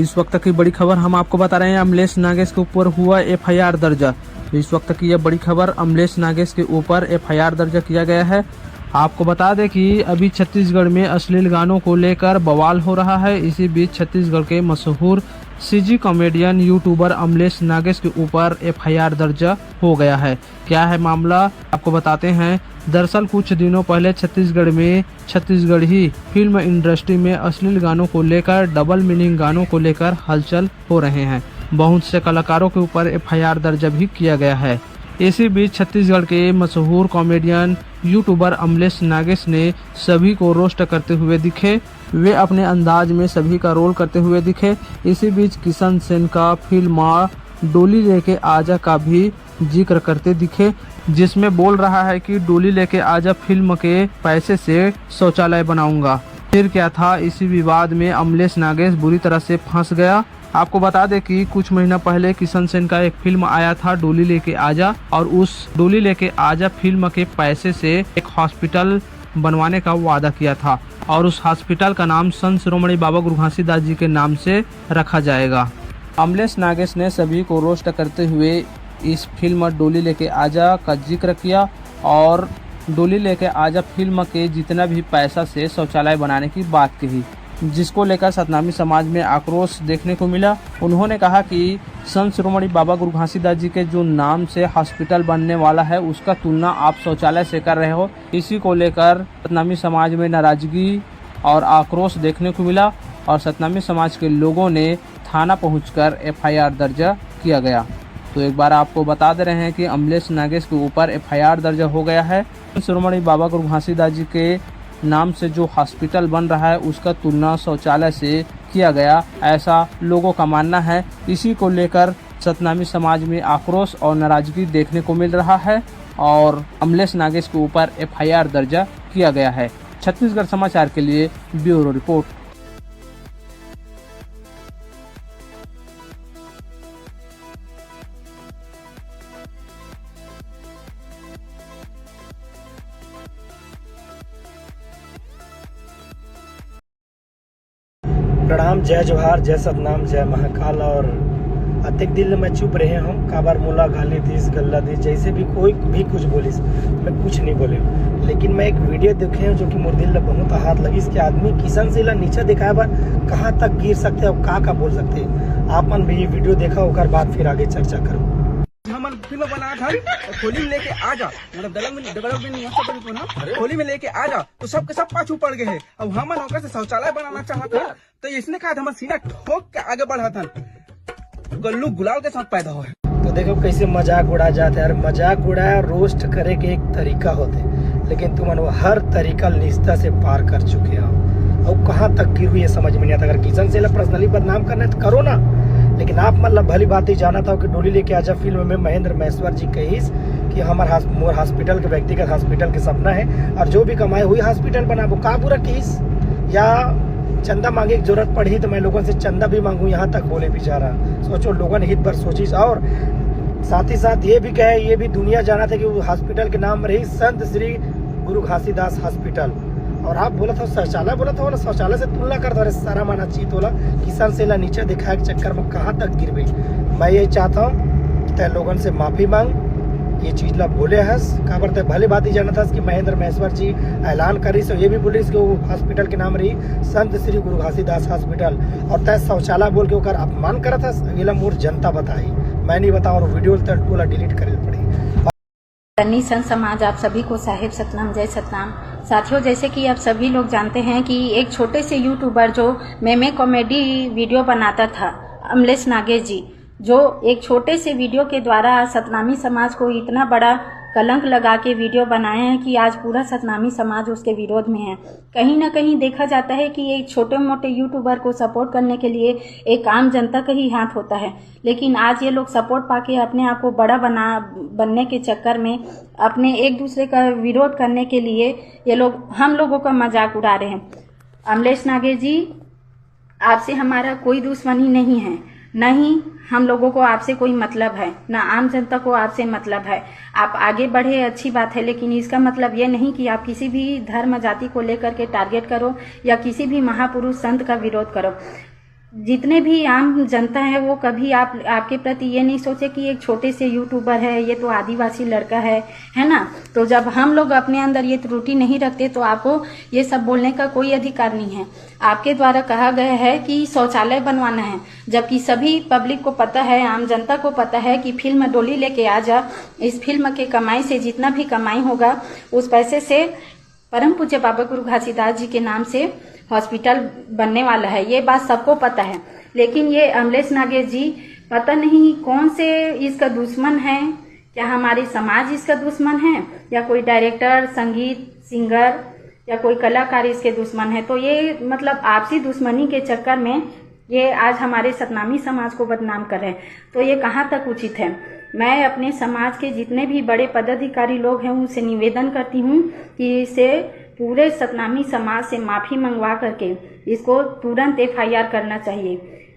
इस वक्त की बड़ी खबर हम आपको बता रहे हैं, अमलेश नागेश के ऊपर हुआ एफआईआर दर्ज। इस वक्त की यह बड़ी खबर, अमलेश नागेश के ऊपर एफआईआर दर्ज किया गया है। आपको बता दें कि अभी छत्तीसगढ़ में अश्लील गानों को लेकर बवाल हो रहा है। इसी बीच छत्तीसगढ़ के मशहूर CG comedian YouTuber Amlesh Nagesh के ऊपर एफआईआर दर्ज हो गया है। क्या है मामला, आपको बताते हैं। दरअसल कुछ दिनों पहले छत्तीसगढ़ ही फिल्म इंडस्ट्री में अश्लील गानों को लेकर, डबल मीनिंग गानों को लेकर हलचल हो रहे हैं। बहुत से कलाकारों के ऊपर एफआईआर दर्ज भी किया गया है। इसी बीच छत्तीसगढ़ के मशहूर कॉमेडियन यूट्यूबर अमलेश नागेश ने सभी को रोस्ट करते हुए दिखे। वे अपने अंदाज में सभी का रोल करते हुए दिखे। इसी बीच किशन सेन का फिल्म डोली लेके आजा का भी जिक्र करते दिखे, जिसमें बोल रहा है कि डोली लेके आजा फिल्म के पैसे से शौचालय बनाऊंगा। फिर क्या था, इसी विवाद में अमलेश नागेश बुरी तरह से फंस गया। आपको बता दें कि कुछ महीना पहले किशन सेन का एक फिल्म आया था, डोली लेके आजा, और उस डोली लेके आजा फिल्म के पैसे से एक हॉस्पिटल बनवाने का वादा किया था और उस हॉस्पिटल का नाम संत शिरोमणि बाबा गुरु घासीदास जी के नाम से रखा जाएगा। अमलेश नागेश ने सभी को रोस्ट करते हुए इस फिल्म डोली लेके आजा का जिक्र किया और डोली लेके आजा फिल्म के जितना भी पैसा से शौचालय बनाने की बात कही, जिसको लेकर सतनामी समाज में आक्रोश देखने को मिला। उन्होंने कहा कि संत शिरोमणि बाबा गुरु घासीदास जी के जो नाम से हॉस्पिटल बनने वाला है, उसका तुलना आप शौचालय से कर रहे हो। इसी को लेकर सतनामी समाज में नाराजगी और आक्रोश देखने को मिला और सतनामी समाज के लोगों ने थाना पहुंचकर एफआईआर दर्ज किया गया। तो एक बार आपको बता दे रहे हैं कि अमलेश नागेश के ऊपर एफआईआर दर्ज हो गया है। शिरोमणि बाबा गुरु घासीदास जी के नाम से जो हॉस्पिटल बन रहा है, उसका तुलना शौचालय से किया गया, ऐसा लोगों का मानना है। इसी को लेकर सतनामी समाज में आक्रोश और नाराजगी देखने को मिल रहा है और अमलेश नागेश के ऊपर एफआईआर दर्ज किया गया है। छत्तीसगढ़ समाचार के लिए ब्यूरो रिपोर्ट। प्रणाम, जय जोहार, जय सतनाम, जय महाकाल। और अधिक दिल में चुप रहे हम, काबर मोला गाली दीस, गल्ला दीस, जैसे भी कोई भी कुछ बोलिस, मैं कुछ नहीं बोले। लेकिन मैं एक वीडियो देखे हैं जो कि मोर दिल बहुत हाथ लगी कि आदमी किशन से ला नीचे दिखाए बार कहाँ तक गिर सकते हैं और का बोल सकते हैं। आप मन भी ये वीडियो देखा होकर बाद फिर आगे चर्चा करो। हमन फिल्म बना था होली में लेके आ जा, मतलब दलंग में ना होली में लेके आ जा, तो सब के सब पाछू पड़ गए हैं। अब हमन होकर से शौचालय बनाना चाहता, तो इसने कहा हम सीधा ठोक के आगे बढ़ा था, गल्लू गुलाल के साथ पैदा हुआ है। तो देखो कैसे मजाक उड़ा जाते हैं। मजाक उड़ाया, रोस्ट करे के एक तरीका होते, लेकिन तुम वो हर तरीका निष्ठा से पार कर चुके हो और कहाँ तक गिर हुई है समझ में नहीं आता। अगर किशन से पर्सनली बदनाम करना है तो करो ना, लेकिन आप मतलब भली बात ही जाना था कि डोली लेके आजा फिल्म में महेंद्र महेश्वर जी कहीस कि हमारे मोर हॉस्पिटल के व्यक्तिगत हॉस्पिटल के सपना है और जो भी कमाए हुई हॉस्पिटल बना वो का बुरा कहीस, या चंदा मांगे की जरूरत पड़ी तो मैं लोगों से चंदा भी मांगू, यहाँ तक बोले बेचारा। सोचो, लोगों ने हित भर सोचिस। और साथ ही साथ ये भी कहे, ये भी दुनिया जाना था कि वो हॉस्पिटल के नाम रही संत श्री गुरु घासीदास हॉस्पिटल, और आप बोला था शौचालय, बोला था शौचालय से तुलना कर दो। सारा माना चाहिए तो किसान से ला नीचे दिखाए के चक्कर में कहाँ तक गिर गई। मैं यही चाहता हूँ कि लोगों से माफी मांग, ये चीज ला बोले हस का बढ़ते भले बात ही जाना था कि महेंद्र महेश्वर जी ऐलान करी सो ये भी बोली कि वो हॉस्पिटल के नाम रही संत श्री गुरु घासीदास हॉस्पिटल, और तय शौचालय बोल के ओकर अपमान करा था। ये मोर जनता बताई, मैं नहीं बताऊँ, और वीडियो टोला डिलीट करे पड़ी। संत समाज आप सभी को साहिब सतनाम, जय सतनाम। साथियों, जैसे कि आप सभी लोग जानते हैं कि एक छोटे से यूट्यूबर जो मेमे कॉमेडी वीडियो बनाता था, अमलेश नागेश जी, जो एक छोटे से वीडियो के द्वारा सतनामी समाज को इतना बड़ा कलंक लगा के वीडियो बनाए हैं कि आज पूरा सतनामी समाज उसके विरोध में है। कहीं ना कहीं देखा जाता है कि एक छोटे मोटे यूट्यूबर को सपोर्ट करने के लिए एक आम जनता का ही हाथ होता है, लेकिन आज ये लोग सपोर्ट पाके अपने आप को बड़ा बनने के चक्कर में अपने एक दूसरे का विरोध करने के लिए ये लोग हम लोगों का मजाक उड़ा रहे हैं। अमलेश नागेश जी, आपसे हमारा कोई दुश्मनी नहीं है, नहीं हम लोगों को आपसे कोई मतलब है, ना आम जनता को आपसे मतलब है। आप आगे बढ़े, अच्छी बात है, लेकिन इसका मतलब ये नहीं कि आप किसी भी धर्म जाति को लेकर के टारगेट करो या किसी भी महापुरुष संत का विरोध करो। जितने भी आम जनता है वो कभी आपके प्रति ये नहीं सोचे कि एक छोटे से यूट्यूबर है, ये तो आदिवासी लड़का है ना। तो जब हम लोग अपने अंदर ये त्रुटि नहीं रखते तो आपको ये सब बोलने का कोई अधिकार नहीं है। आपके द्वारा कहा गया है कि शौचालय बनवाना है, जबकि सभी पब्लिक को पता है, आम जनता को पता है कि फिल्म डोली लेके आ जा, इस फिल्म के कमाई से जितना भी कमाई होगा उस पैसे से परम पूज्य बाबा गुरु घासीदास जी के नाम से हॉस्पिटल बनने वाला है। ये बात सबको पता है, लेकिन ये अमलेश नागेश जी पता नहीं कौन से इसका दुश्मन है। क्या हमारे समाज इसका दुश्मन है, या कोई डायरेक्टर, संगीत, सिंगर या कोई कलाकार इसके दुश्मन है। तो ये मतलब आपसी दुश्मनी के चक्कर में ये आज हमारे सतनामी समाज को बदनाम कर रहे हैं। तो ये कहाँ तक उचित है। मैं अपने समाज के जितने भी बड़े पदाधिकारी लोग हैं उनसे निवेदन करती हूँ कि इसे पूरे सतनामी समाज से माफी मंगवा करके इसको तुरंत FIR करना चाहिए।